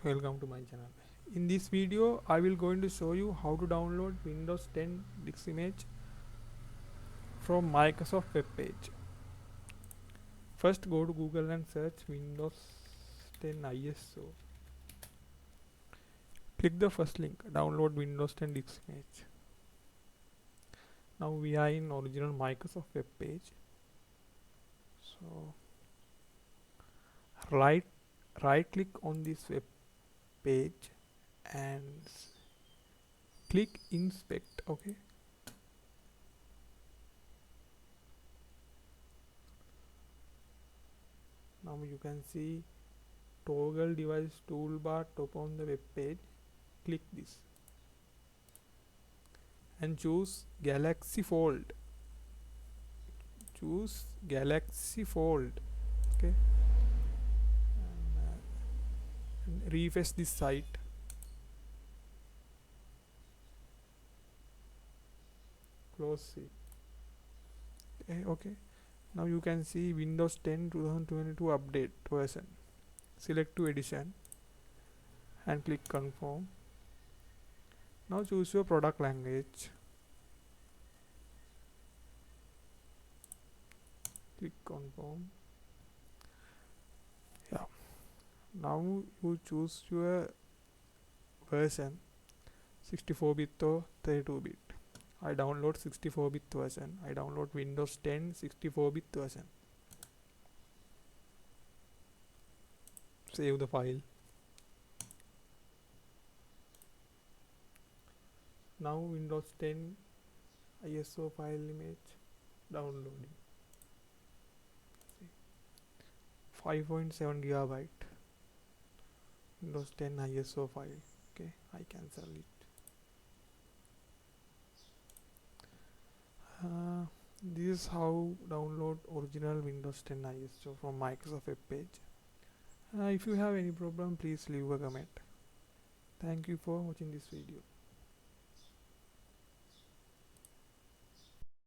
Welcome to my channel. In this video I will going to show you how to download Windows 10 disk image from Microsoft web page. First go to Google and search Windows 10 ISO. Click the first link, download Windows 10 disk image. Now we are in original Microsoft web page. So right click on this web page and click inspect. Okay, now you can see toggle device toolbar top on the web page. Click this and choose Galaxy Fold. Okay, and refresh this site. Close it. Okay, now you can see Windows 10 2022 update version. Select to edition and click confirm. Now choose your product language. Click confirm. Yeah, now you choose your version, 64-bit or 32-bit. I download 64-bit version. I download Windows 10 64-bit version. Save the file. Now Windows 10 ISO file image downloading. 5.7 gigabyte Windows 10 ISO file. Okay, I cancel it. This is how download original Windows 10 ISO from Microsoft web page. If you have any problem, please leave a comment. Thank you for watching this video.